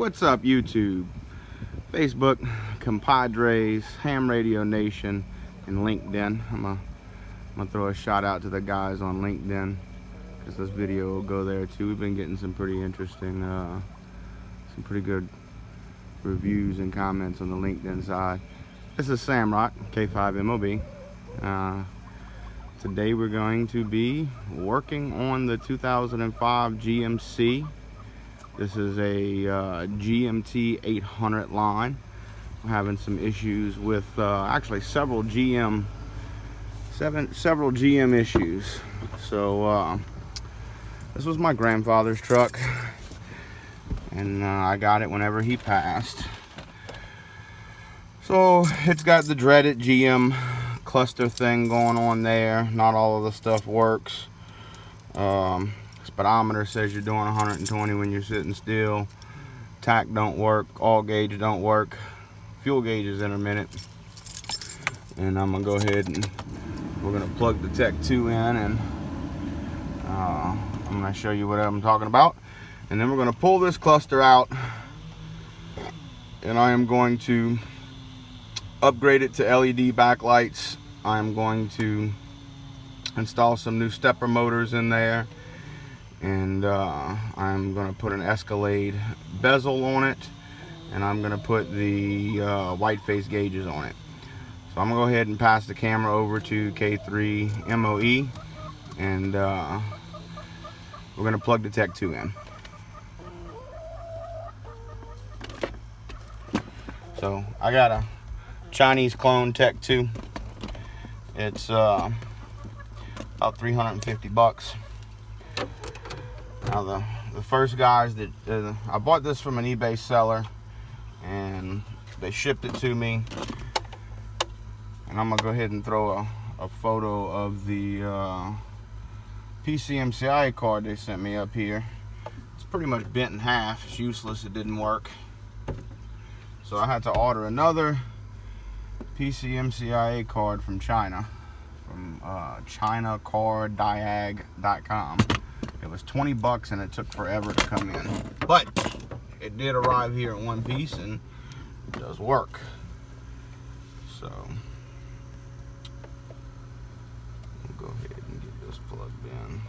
What's up, YouTube, Facebook, compadres, Ham Radio Nation, and LinkedIn. I'm gonna throw a shout out to the guys on LinkedIn because this video will go there too. We've been getting some pretty interesting, some pretty good reviews and comments on the LinkedIn side. This is Samrock, K5MOB. Today we're going to be working on the 2005 GMC. This is a GMT800 line. We're having some issues with actually several GM issues. So this was my grandfather's truck, and I got it whenever he passed. So it's got the dreaded GM cluster thing going on there. Not all of the stuff works. Speedometer says you're doing 120 when you're sitting still. Tach don't work. Oil gauge don't work. Fuel gauge is intermittent. And I'm gonna go ahead and we're gonna plug the Tech 2 in, and I'm gonna show you what I'm talking about. And then we're gonna pull this cluster out, and I am going to upgrade it to LED backlights. I'm going to install some new stepper motors in there, and I'm going to put an Escalade bezel on it, and I'm going to put the white face gauges on it. So I'm going to go ahead and pass the camera over to K3MOE, and we're going to plug the Tech 2 in. So I got a Chinese clone Tech 2. It's about 350 bucks. Now the first guys that I bought this from an eBay seller, and they shipped it to me, and I'm gonna go ahead and throw a photo of the PCMCI card they sent me up here. It's pretty much bent in half. It's useless. It didn't work, so I had to order another PCMCIA card from China, from ChinaCardDiag.com. It was 20 bucks and it took forever to come in, but it did arrive here in one piece and it does work. So we'll go ahead and get this plugged in.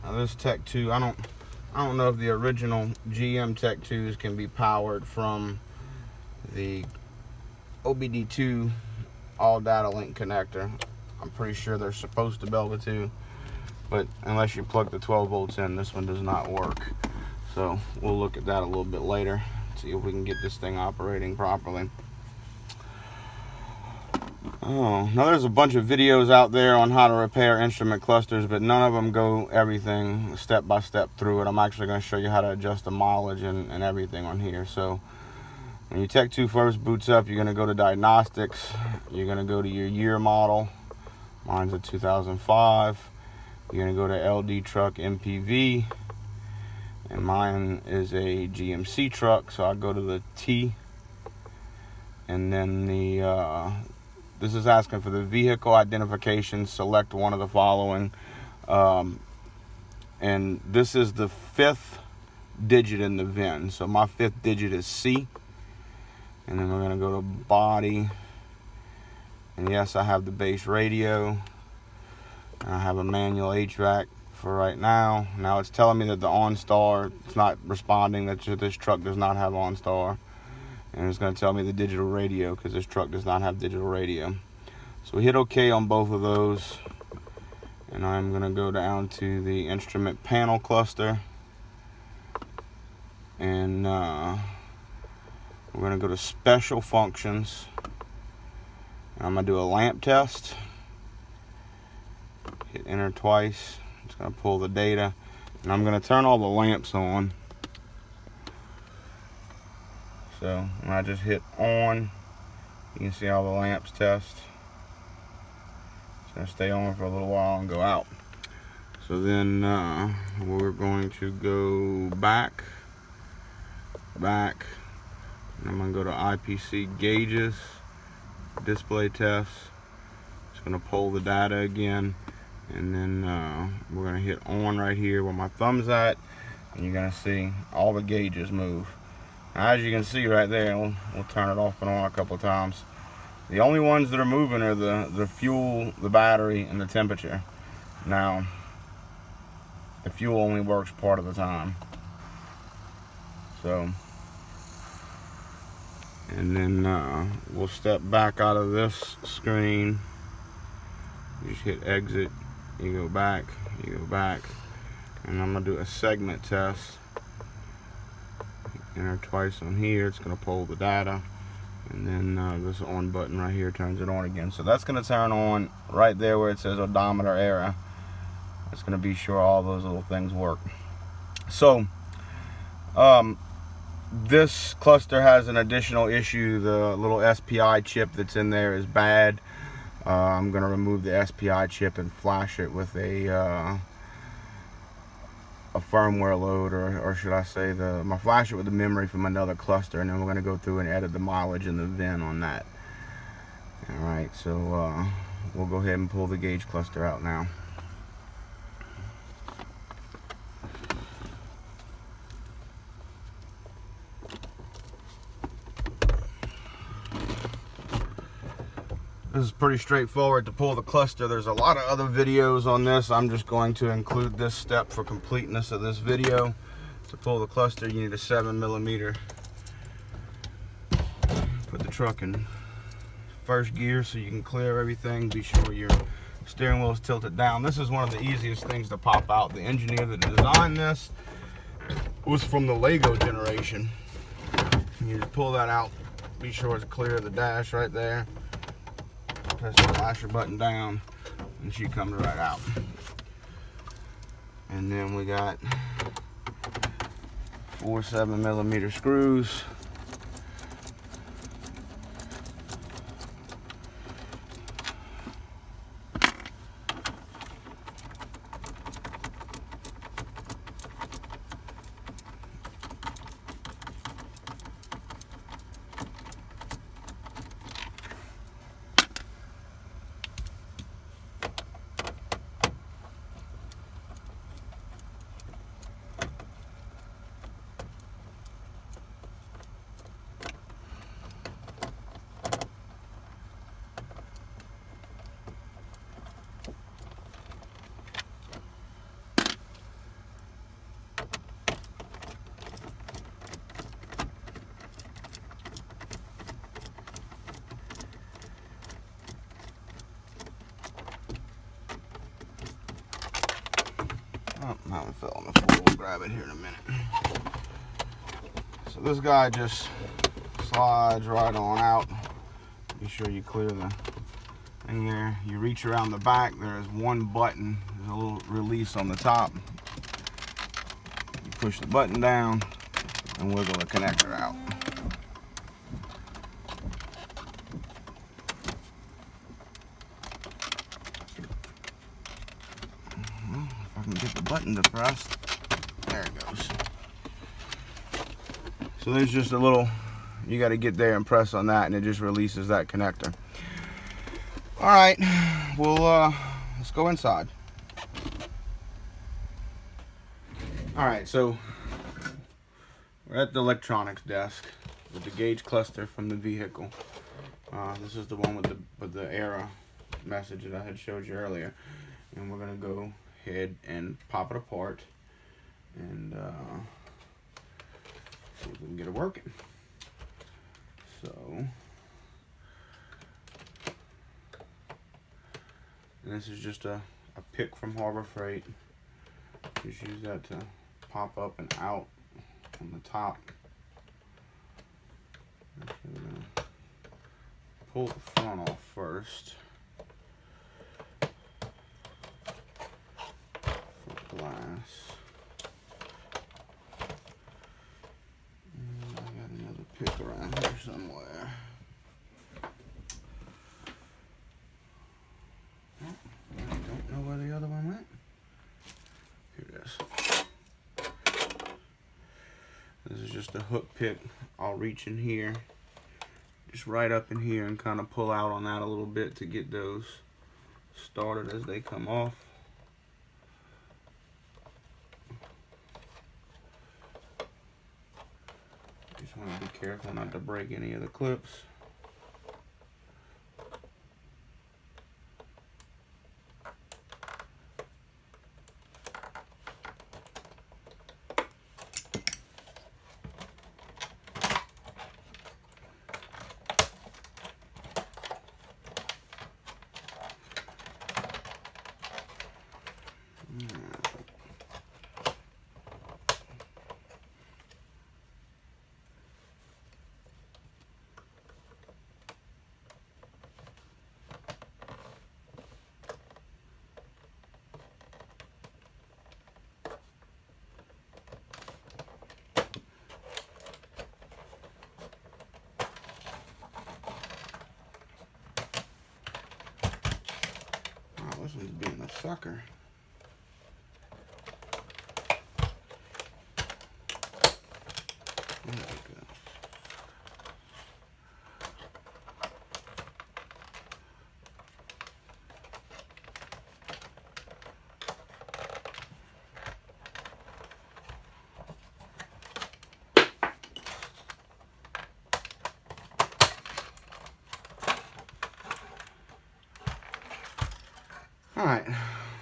Now this Tech 2, I don't know if the original GM Tech 2s can be powered from the OBD2 all data link connector. I'm pretty sure they're supposed to be able to, but unless you plug the 12 volts in, this one does not work. So we'll look at that a little bit later, see if we can get this thing operating properly. Oh, now there's a bunch of videos out there on how to repair instrument clusters, but none of them go everything step by step through it. I'm actually going to show you how to adjust the mileage and everything on here. So when your Tech 2 first boots up, you're going to go to diagnostics. You're going to go to your year model. Mine's a 2005. You're going to go to LD truck MPV, and mine is a GMC truck, so I go to the T, and then the this is asking for the vehicle identification. Select one of the following. And this is the 5th digit in the VIN. So my 5th digit is C. And then we're going to go to body. And yes, I have the base radio. And I have a manual HVAC for right now. Now it's telling me that the OnStar, it's not responding, that this truck does not have OnStar. And it's going to tell me the digital radio because this truck does not have digital radio. So we hit OK on both of those, and I'm going to go down to the instrument panel cluster, and we're going to go to special functions, and I'm going to do a lamp test. Hit enter twice. It's going to pull the data, and I'm going to turn all the lamps on. So when I just hit on, you can see all the lamps test. It's going to stay on for a little while and go out. So then we're going to go back, And I'm going to go to IPC gauges, display tests. It's going to pull the data again. And then we're going to hit on right here where my thumb's at. And you're going to see all the gauges move. Now, as you can see right there, we'll turn it off and on a couple of times. The only ones that are moving are the fuel, the battery, and the temperature. Now, the fuel only works part of the time. So, and then we'll step back out of this screen. You just hit exit, you go back, and I'm gonna do a segment test. Enter twice on here, it's gonna pull the data, and then this on button right here turns it on again. So that's gonna turn on right there where it says odometer error. It's gonna be sure all those little things work. So, this cluster has an additional issue. The little SPI chip that's in there is bad. I'm going to remove the SPI chip and flash it with a firmware load, or should I say, flash it with the memory from another cluster, and then we're going to go through and edit the mileage and the VIN on that. Alright, so we'll go ahead and pull the gauge cluster out now. This is pretty straightforward to pull the cluster. There's a lot of other videos on this. I'm just going to include this step for completeness of this video. To pull the cluster, you need a 7mm. Put the truck in first gear so you can clear everything. Be sure your steering wheel is tilted down. This is one of the easiest things to pop out. The engineer that designed this was from the Lego generation. You just pull that out. Be sure it's clear of the dash right there. Press the flasher button down and she comes right out. And then we got 4 7mm screws. Oh, that one fell on the floor. We'll grab it here in a minute. So this guy just slides right on out. Be sure you clear the thing there. You reach around the back, there is one button. There's a little release on the top. You push the button down and wiggle the connector out. Get the button to press. There it goes. So there's just a little, you got to get there and press on that, and it just releases that connector. All right, well, let's go inside. All right, so we're at the electronics desk with the gauge cluster from the vehicle. This is the one with the error message that I had showed you earlier, and we're gonna go ahead and pop it apart and see if we can get it working. So, and this is just a pick from Harbor Freight. Just use that to pop up and out on the top. Actually, we're gonna pull the front off first. Glass. And I got another pick around here somewhere. Oh, I don't know where the other one went. Here it is. This is just just a hook pick, I'll reach in here, just right up in here, and kind of pull out on that a little bit to get those started as they come off. Just want to be careful not to break any of the clips. This one's being a sucker. There we go. Alright,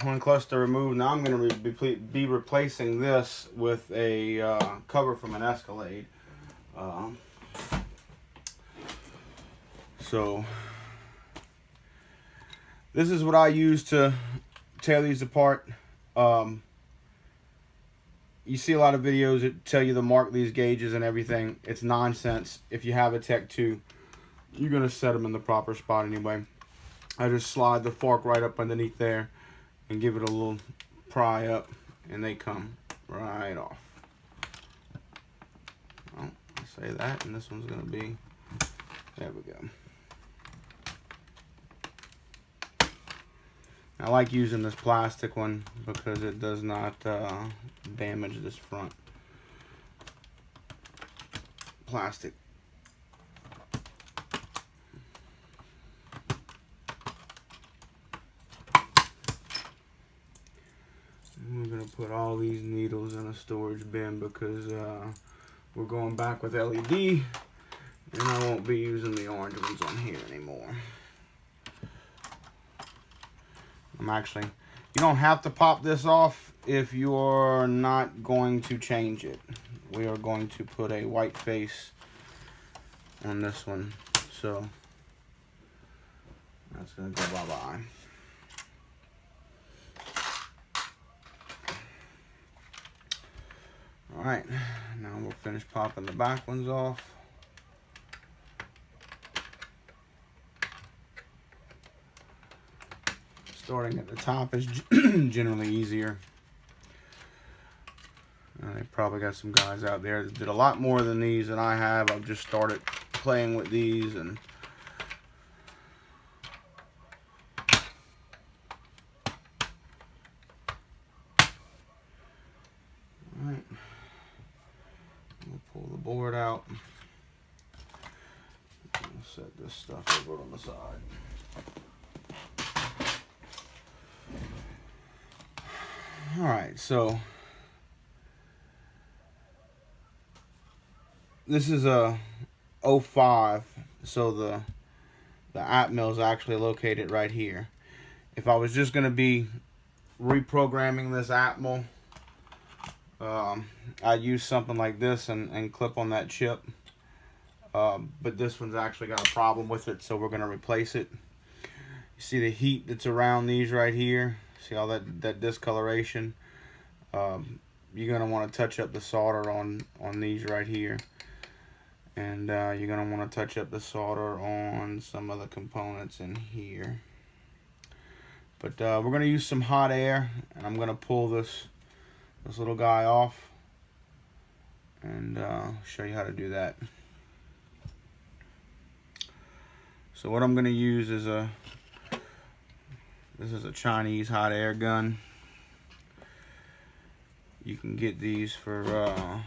one cluster removed. Now I'm going to be replacing this with a cover from an Escalade. So this is what I use to tear these apart. You see a lot of videos that tell you to mark these gauges and everything. It's nonsense. If you have a Tech 2, you're going to set them in the proper spot anyway. I just slide the fork right up underneath there and give it a little pry up, and they come right off. Well, I say that, and this one's going to be, there we go. I like using this plastic one because it does not damage this front plastic. We're going to put all these needles in a storage bin because we're going back with LED, and I won't be using the orange ones on here anymore. You don't have to pop this off if you're not going to change it. We are going to put a white face on this one, so that's going to go bye-bye. Alright, now we'll finish popping the back ones off. Starting at the top is generally easier. They probably got some guys out there that did a lot more than these than I have. I've just started playing with these, and alright. We'll pull the board out. We'll set this stuff over on the side. Alright, so this is a 05, so the app mill is actually located right here. If I was just going to be reprogramming this app mill, I'd use something like this and clip on that chip. But this one's actually got a problem with it, so we're going to replace it. You see the heat that's around these right here? See all that discoloration? You're going to want to touch up the solder on these right here. And you're going to want to touch up the solder on some of the components in here. But we're going to use some hot air, and I'm going to pull this little guy off and show you how to do that. So what I'm going to use is this is a Chinese hot air gun. You can get these for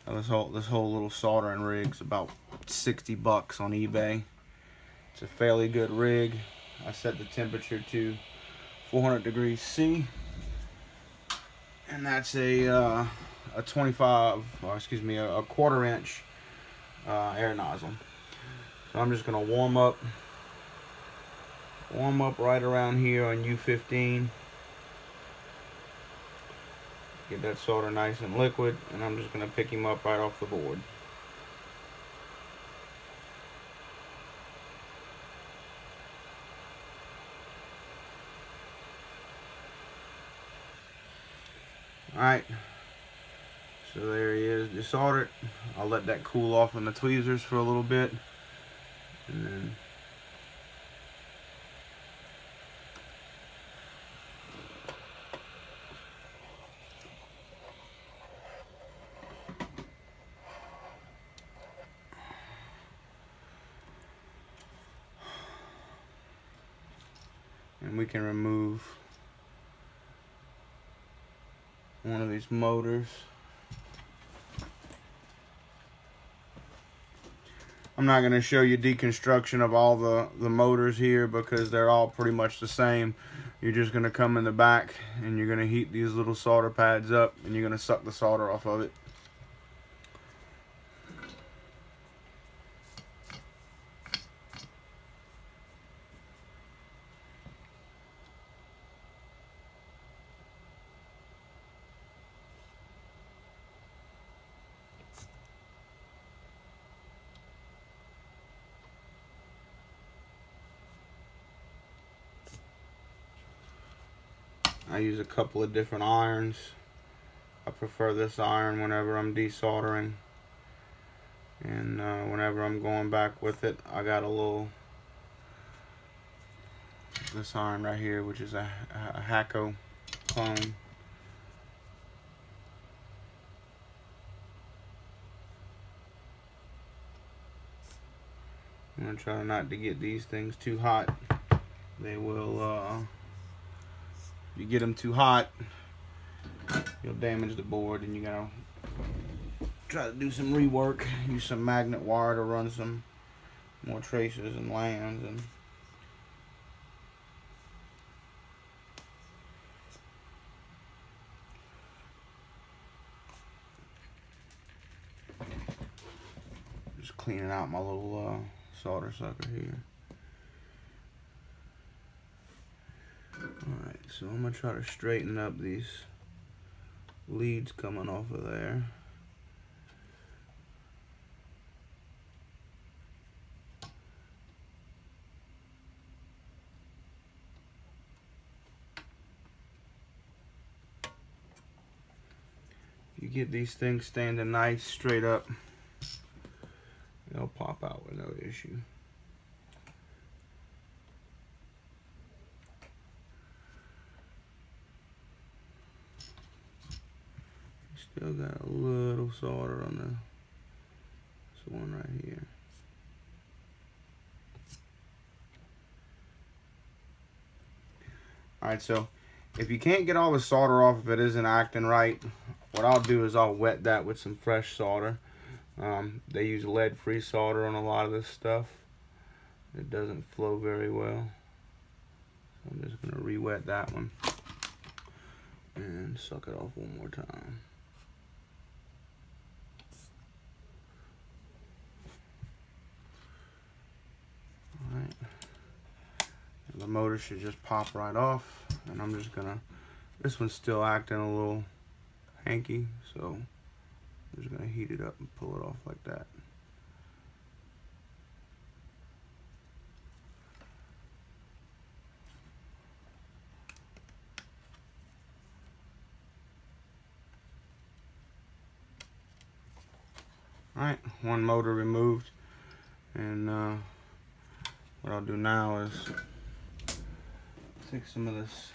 So this whole little soldering rig's about 60 bucks on eBay. It's a fairly good rig. I set the temperature to 400 degrees C, and that's a 25, or excuse me, a quarter-inch air nozzle. So I'm just gonna warm up right around here on U15. Get that solder nice and liquid, and I'm just gonna pick him up right off the board. Alright, so there he is, desoldered. I'll let that cool off in the tweezers for a little bit, and then we can remove one of these motors. I'm not going to show you deconstruction of all the motors here because they're all pretty much the same. You're just going to come in the back and you're going to heat these little solder pads up and you're going to suck the solder off of it. I use a couple of different irons. I prefer this iron whenever I'm desoldering, and whenever I'm going back with it, I got this iron right here, which is a Hakko clone. I'm gonna try not to get these things too hot. They will, if you get them too hot, you'll damage the board, and you gotta try to do some rework. Use some magnet wire to run some more traces and lands, and just cleaning out my little solder sucker here. Alright, so I'm going to try to straighten up these leads coming off of there. You get these things standing nice straight up, they'll pop out with no issue. Still got a little solder on this one right here. Alright, so if you can't get all the solder off, if it isn't acting right, what I'll do is I'll wet that with some fresh solder. They use lead-free solder on a lot of this stuff. It doesn't flow very well. So I'm just going to re-wet that one and suck it off one more time. Alright. The motor should just pop right off, and I'm just gonna, this one's still acting a little hanky, so I'm just gonna heat it up and pull it off like that. Alright, one motor removed, and what I'll do now is take some of this.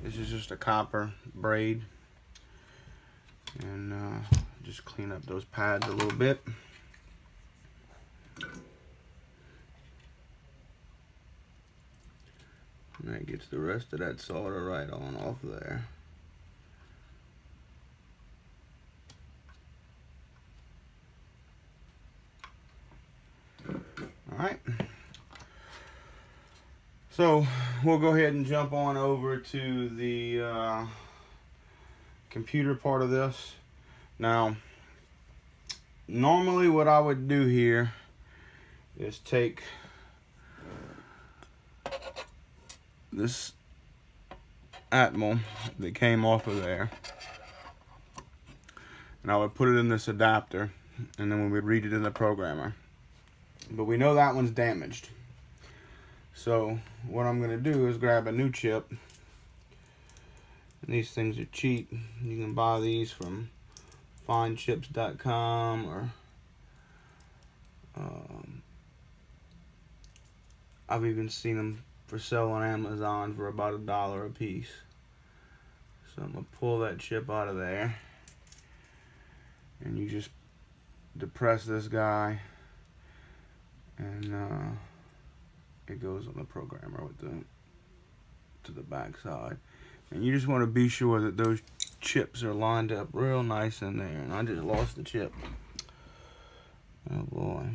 This is just a copper braid, and just clean up those pads a little bit. And that gets the rest of that solder right on off there. Alright. So we'll go ahead and jump on over to the computer part of this. Now, normally what I would do here is take this Atmel that came off of there, and I would put it in this adapter, and then we would read it in the programmer. But we know that one's damaged. So what I'm going to do is grab a new chip. And these things are cheap. You can buy these from findchips.com or I've even seen them for sale on Amazon for about $1 a piece. So I'm going to pull that chip out of there. And you just depress this guy, and it goes on the programmer with to the back side. And you just want to be sure that those chips are lined up real nice in there. And I just lost the chip. Oh boy.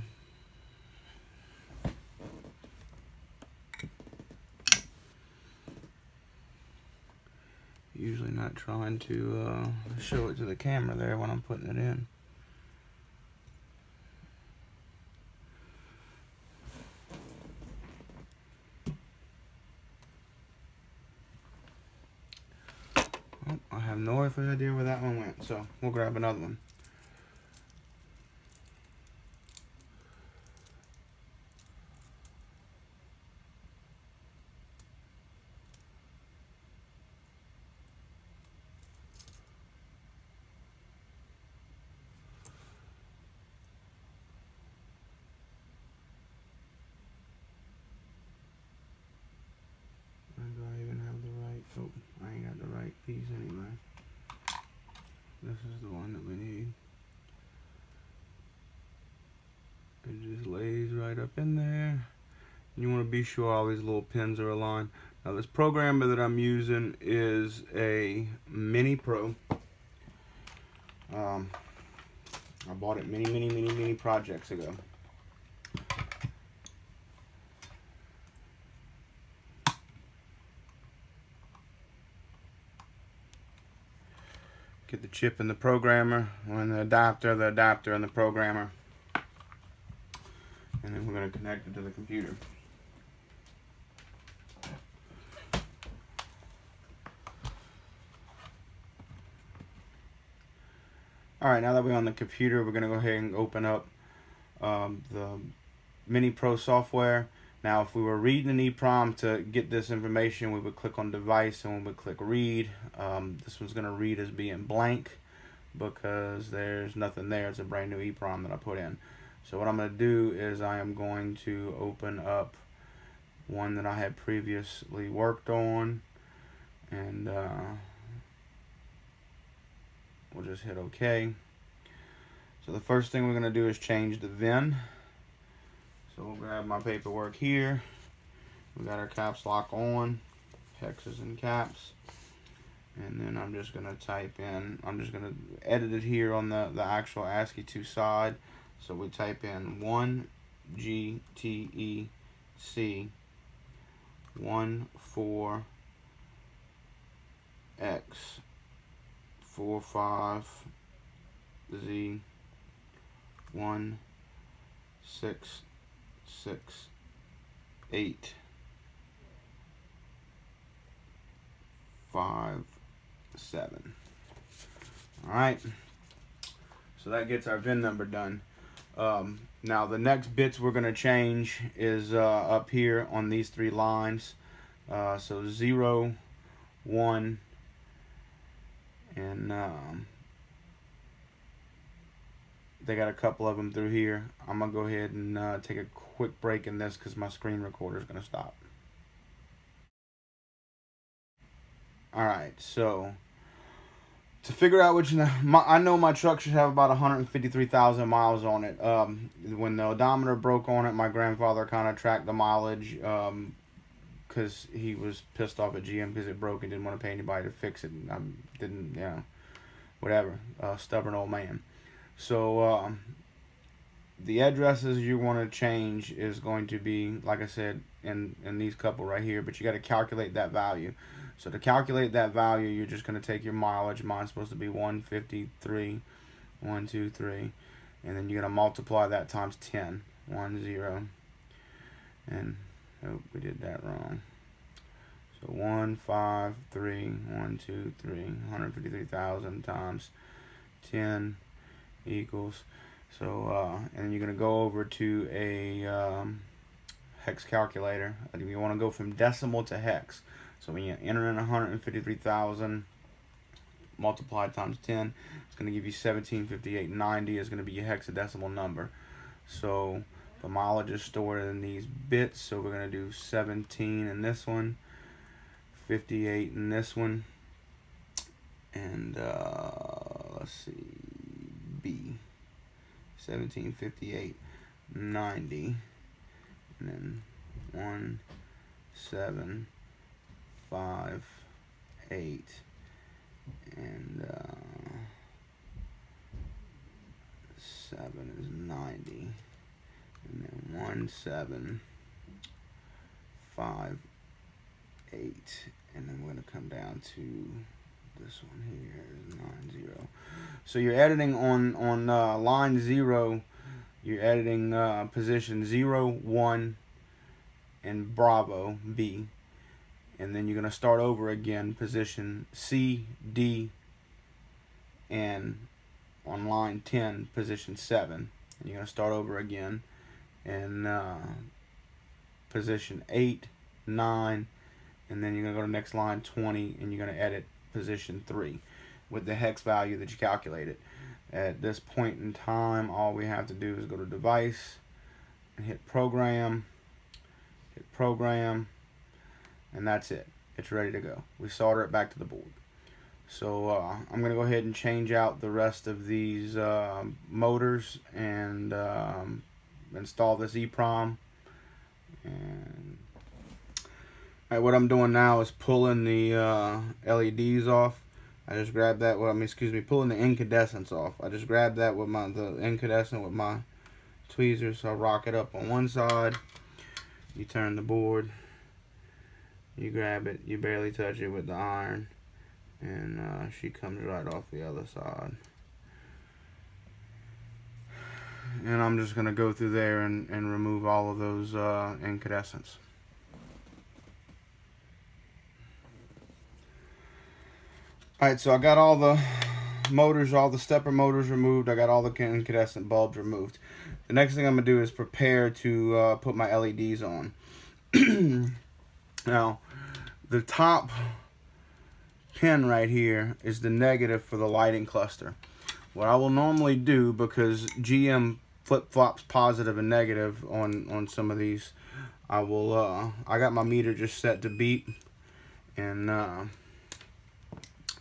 Usually not trying to show it to the camera there when I'm putting it in. Oh, I have no earthly idea where that one went, so we'll grab another one. Do I even have the right? Oh, I ain't got the right piece anyway. This is the one that we need. It just lays right up in there. You want to be sure all these little pins are aligned. Now this programmer that I'm using is a Mini Pro. I bought it many projects ago. Get the chip in the programmer, and the adapter in the programmer. And then we're going to connect it to the computer. Alright, now that we're on the computer, we're going to go ahead and open up the Mini Pro software. Now, if we were reading an EEPROM to get this information, we would click on Device and we would click Read. This one's going to read as being blank because there's nothing there. It's a brand new EEPROM that I put in. So what I'm going to do is I am going to open up one that I had previously worked on, and we'll just hit OK. So the first thing we're going to do is change the VIN. So we'll grab my paperwork here. We got our caps lock on, hex is in caps, and then I'm just going to type in, I'm just going to edit it here on the actual ASCII 2 side. So we type in 1GTEC 14X 45Z 1668 57. All right, so that gets our VIN number done. Now the next bits we're going to change is up here on these three lines. So 0, 1, and they got a couple of them through here. I'm going to go ahead and take a quick break in this because my screen recorder is going to stop. Alright, so to figure out which, I know my truck should have about 153,000 miles on it. When the odometer broke on it, my grandfather kind of tracked the mileage because he was pissed off at GM because it broke and didn't want to pay anybody to fix it. And I didn't, you know, whatever, stubborn old man. So the addresses you want to change is going to be, like I said, in these couple right here, but you got to calculate that value. So to calculate that value, you're just going to take your mileage. Mine's supposed to be 153, 123, and then you're going to multiply that times 10, 10, and oh, we did that wrong. So 153,123,153,000 times 10 equals. So and you're gonna go over to a hex calculator. You want to go from decimal to hex. So when you enter in 153,000 multiplied times 10, it's going to give you 1758.90 is going to be your hexadecimal number. So the mileage is stored in these bits, so we're going to do 17 in this one, 58 in this one, and let's see, B, 1758.90, and then 1758, and 7 is 90, and then 1758, and then we're going to come down to this one here is 90. So you're editing on line 0, you're editing position 0, 1, and Bravo, B. And then you're going to start over again, position C, D, and on line 10, position 7. And you're going to start over again in position 8, 9, and then you're going to go to next line 20, and you're going to edit position 3 with the hex value that you calculated. At this point in time, all we have to do is go to device and hit program, and that's it. It's ready to go. We solder it back to the board. So I'm going to go ahead and change out the rest of these motors and install this eeprom. And what I'm doing now is pulling the LEDs off. I just grabbed that, pulling the incandescents off. I just grabbed that with the incandescent with my tweezers. So I rock it up on one side. You turn the board. You grab it. You barely touch it with the iron. And she comes right off the other side. And I'm just going to go through there and remove all of those incandescents. Alright, so I got all the motors, all the stepper motors removed. I got all the incandescent bulbs removed. The next thing I'm going to do is prepare to put my LEDs on. Now, the top pin right here is the negative for the lighting cluster. What I will normally do, because GM flip-flops positive and negative on some of these, I got my meter just set to beep, and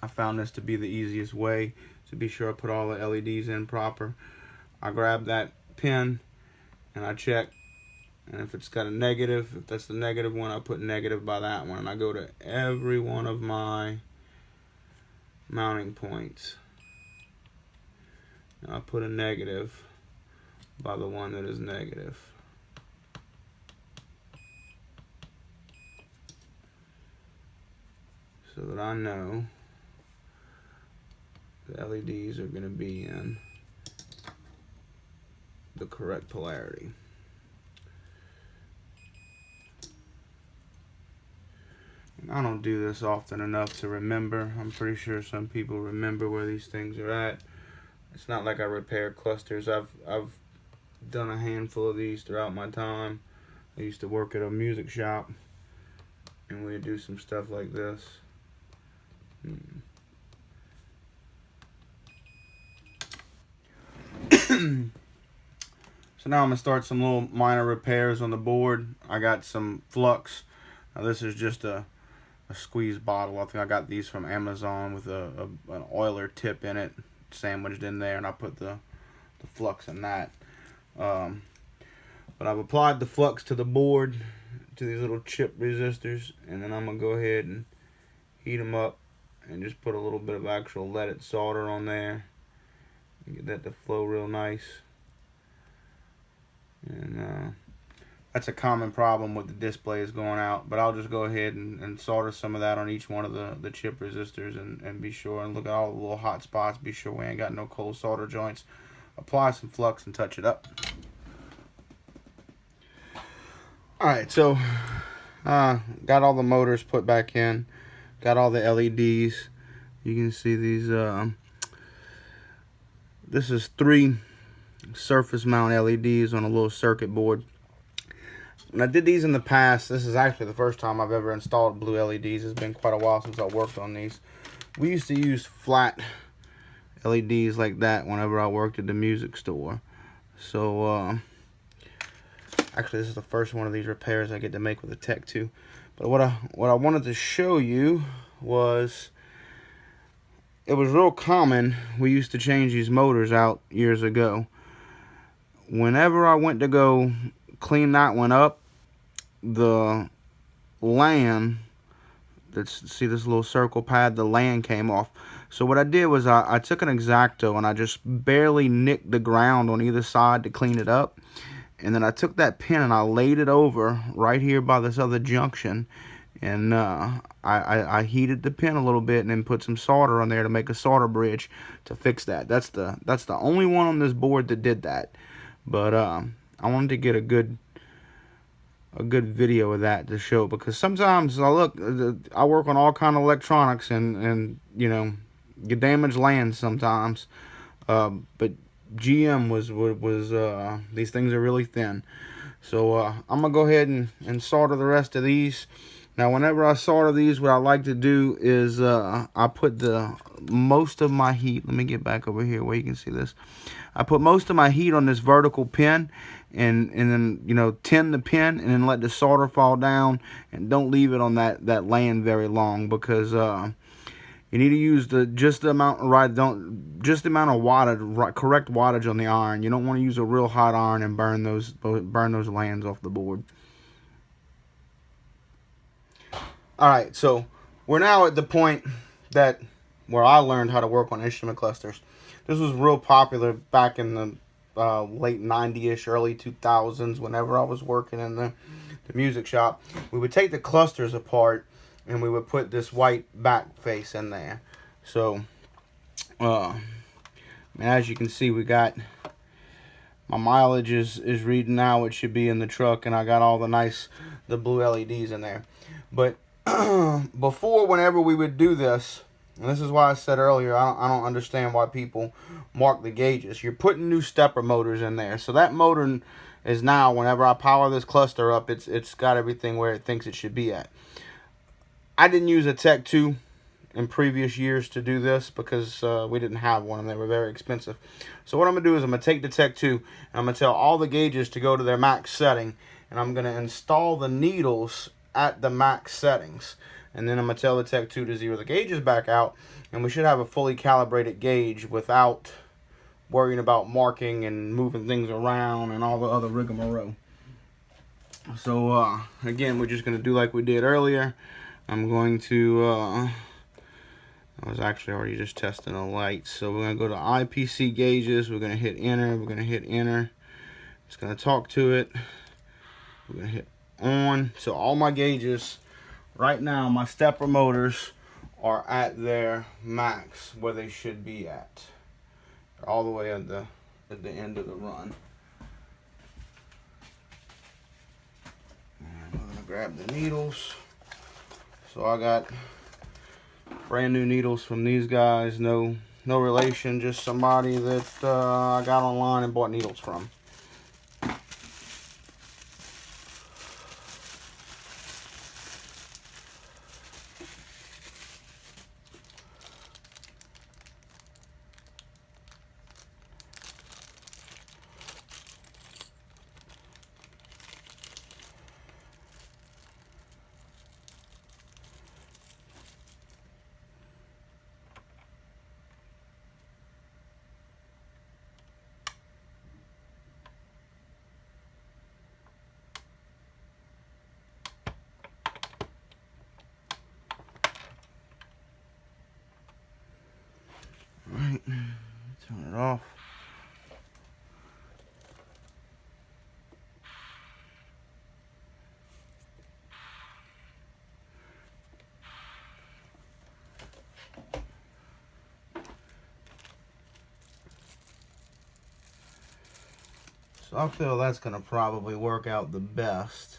I found this to be the easiest way to be sure I put all the LEDs in proper. I grab that pin and I check, and if it's got a negative, if that's the negative one, I put negative by that one, and I go to every one of my mounting points, and I put a negative by the one that is negative. So that I know the LEDs are going to be in the correct polarity. And I don't do this often enough to remember. I'm pretty sure some people remember where these things are at. It's not like I repair clusters. I've done a handful of these throughout my time. I used to work at a music shop, and we'd do some stuff like this. So now I'm going to start some little minor repairs on the board. I got some flux. Now this is just a squeeze bottle. I think I got these from Amazon with an oiler tip in it sandwiched in there, and I put the flux in that. But I've applied the flux to the board, to these little chip resistors, and then I'm going to go ahead and heat them up and just put a little bit of actual leaded solder on there and get that to flow real nice. And that's a common problem with the displays going out, but I'll just go ahead and solder some of that on each one of the chip resistors, and be sure and look at all the little hot spots. Be sure we ain't got no cold solder joints. Apply some flux and touch it up. Alright, so got all the motors put back in, got all the LEDs. You can see these, this is 3 surface mount LEDs on a little circuit board. When I did these in the past, this is actually the first time I've ever installed blue LEDs. It's been quite a while since I worked on these. We used to use flat LEDs like that whenever I worked at the music store. So, actually this is the first one of these repairs I get to make with a Tech 2. But what I wanted to show you was, it was real common. We used to change these motors out years ago. Whenever I went to go clean that one up, the LAN, see this little circle pad, the LAN came off. So what I did was I took an X-Acto and I just barely nicked the ground on either side to clean it up. And then I took that pin and I laid it over right here by this other junction. And I heated the pin a little bit and then put some solder on there to make a solder bridge to fix that. That's the only one on this board that did that. But I wanted to get a good video of that to show, because sometimes I work on all kind of electronics, and you know, you damage land sometimes. But GM was these things are really thin. So I'm gonna go ahead and solder the rest of these. Now whenever I solder these, what I like to do is I put most of my heat, let me get back over here where you can see this. I put most of my heat on this vertical pin, and then, you know, tin the pin and then let the solder fall down, and don't leave it on that LAN very long, because you need to use just the amount of wattage, correct wattage on the iron. You don't want to use a real hot iron and burn those LANs off the board. All right, so we're now at the point where I learned how to work on instrument clusters. This was real popular back in the late 90-ish, early 2000s, whenever I was working in the music shop. We would take the clusters apart and we would put this white back face in there. So, as you can see, we got, my mileage is reading now. It should be in the truck, and I got all the blue LEDs in there. But before, whenever we would do this, and this is why I said earlier, I don't understand why people mark the gauges. You're putting new stepper motors in there. So that motor is now, whenever I power this cluster up, it's got everything where it thinks it should be at. I didn't use a Tech 2 in previous years to do this, because we didn't have one and they were very expensive. So what I'm going to do is I'm going to take the Tech 2 and I'm going to tell all the gauges to go to their max setting, and I'm going to install the needles at the max settings. And then I'm going to tell the Tech 2 to zero the gauges back out, and we should have a fully calibrated gauge without worrying about marking and moving things around and all the other rigmarole. So again, we're just going to do like we did earlier. I'm going to, I was actually already just testing the lights. So we're going to go to IPC gauges. We're going to hit enter. We're going to hit enter. It's going to talk to it. We're going to hit on. So all my gauges right now, my stepper motors are at their max, where they should be at. They're all the way at the end of the run. And I'm going to grab the needles. So I got brand new needles from these guys. No relation, just somebody that I got online and bought needles from. Alright, turn it off. So I feel that's going to probably work out the best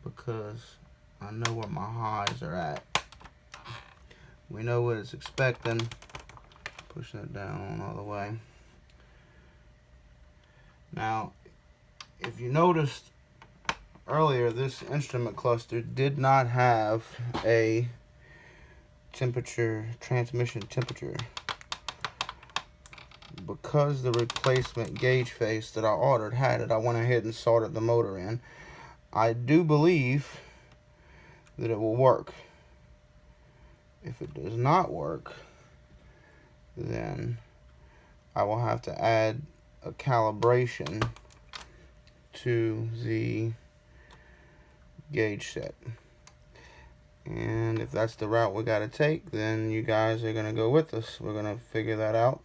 because I know where my highs are at. We know what it's expecting. Push that down all the way. Now, if you noticed earlier, this instrument cluster did not have a transmission temperature. Because the replacement gauge face that I ordered had it, I went ahead and soldered the motor in. I do believe that it will work. If it does not work, then I will have to add a calibration to the gauge set. And if that's the route we got to take, then you guys are going to go with us. We're going to figure that out.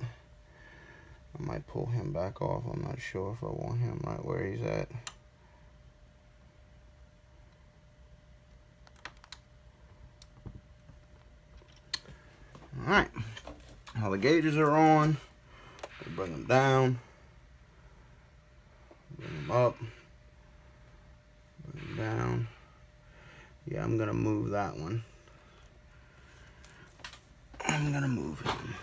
I might pull him back off. I'm not sure if I want him right where he's at. Alright. All the gauges are on. We'll bring them down. Bring them up. Bring them down. Yeah, I'm going to move that one. I'm going to move him.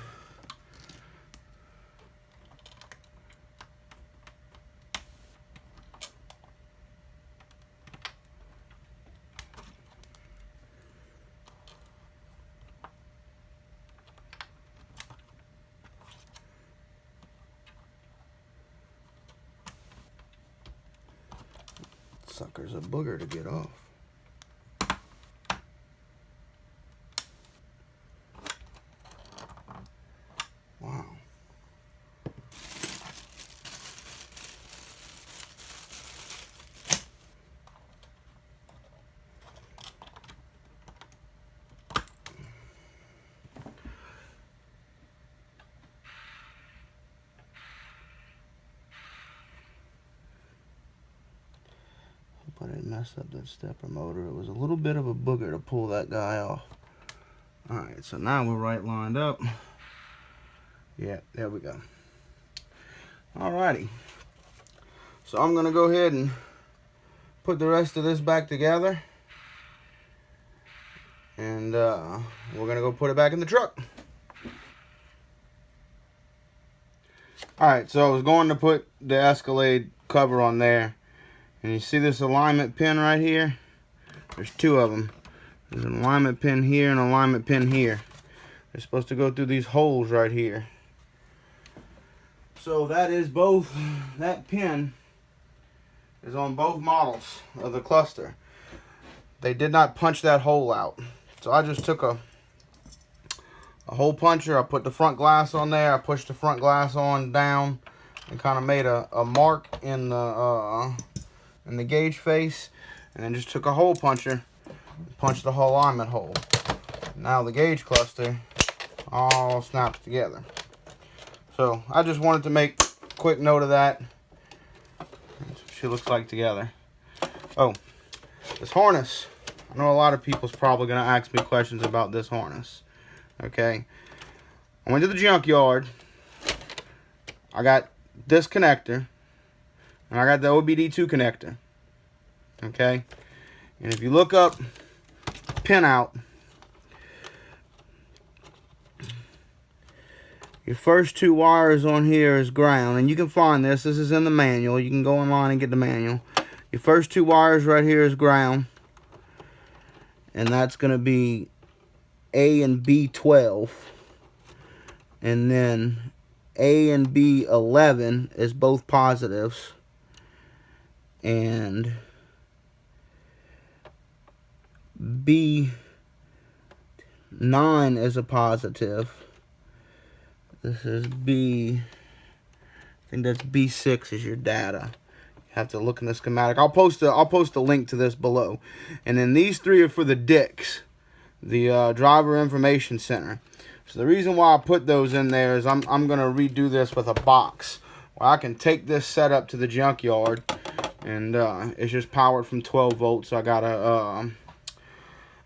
Sucker's a booger to get off. Wow. Hope I didn't mess up that stepper motor. It was a little bit of a booger to pull that guy off. Alright, so now we're right lined up. Yeah, there we go. Alrighty. So I'm going to go ahead and put the rest of this back together. And we're going to go put it back in the truck. Alright, so I was going to put the Escalade cover on there. And you see this alignment pin right here? There's two of them. There's an alignment pin here and an alignment pin here. They're supposed to go through these holes right here. So that is both, that pin is on both models of the cluster. They did not punch that hole out. So I just took a hole puncher, I put the front glass on there, I pushed the front glass on down and kind of made a mark in the gauge face, and then just took a hole puncher and punched the whole alignment hole. Now the gauge cluster all snaps together. So I just wanted to make a quick note of that. That's what she looks like together. Oh, this harness. I know a lot of people's probably going to ask me questions about this harness. Okay. I went to the junkyard. I got this connector. And I got the OBD2 connector. Okay. And if you look up pinout, your first two wires on here is ground. And you can find this. This is in the manual. You can go online and get the manual. Your first two wires right here is ground. And that's going to be A and B12. And then A and B11 is both positives. And B9 is a positive. This is B, I think that's B6 is your data. You have to look in the schematic. I'll post a link to this below. And then these three are for the DICs, the Driver Information Center. So the reason why I put those in there is I'm going to redo this with a box where I can take this setup to the junkyard. And it's just powered from 12 volts. So I got a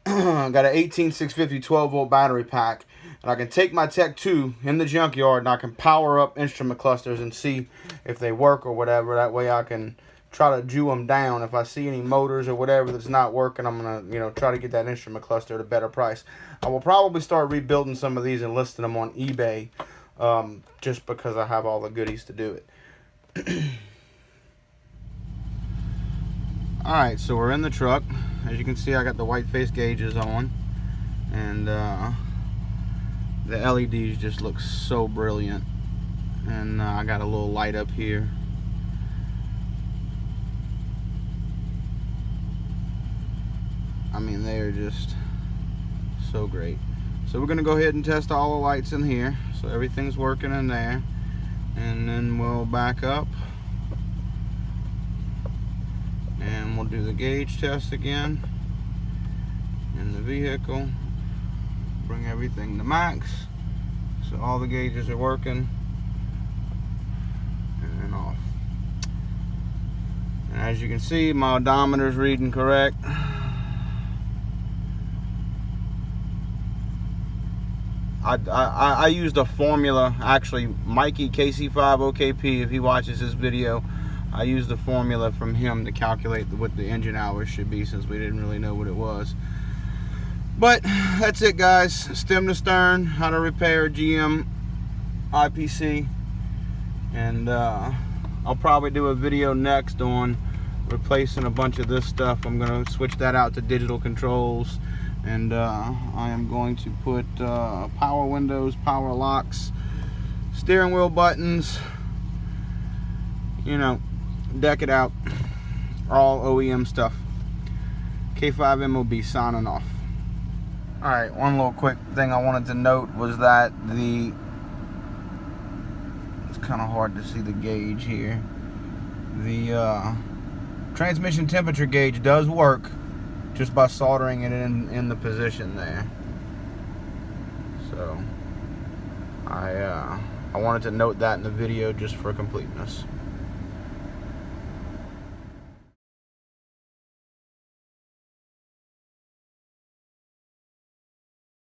I got an 18650 12-volt battery pack, and I can take my Tech 2 in the junkyard and I can power up instrument clusters and see if they work or whatever. That way I can try to jew them down. If I see any motors or whatever that's not working, I'm gonna try to get that instrument cluster at a better price. I will probably start rebuilding some of these and listing them on eBay, just because I have all the goodies to do it. Alright, so we're in the truck. As you can see, I got the white face gauges on, and the LEDs just look so brilliant. And I got a little light up here. I mean, they're just so great. So we're gonna go ahead and test all the lights in here, so everything's working in there, and then we'll back up and we'll do the gauge test again in the vehicle. Bring everything to max, so all the gauges are working, and off. And as you can see, my odometer's reading correct. I used a formula, actually. Mikey KC5OKP, if he watches this video, I used the formula from him to calculate what the engine hours should be, since we didn't really know what it was. But that's it, guys. Stem to stern, how to repair a GM IPC. And I'll probably do a video next on replacing a bunch of this stuff. I'm going to switch that out to digital controls. And I am going to put power windows, power locks, steering wheel buttons, deck it out. All OEM stuff. K5MOB signing off. Alright, one little quick thing I wanted to note was that it's kind of hard to see the gauge here. The transmission temperature gauge does work just by soldering it in the position there. So I wanted to note that in the video just for completeness.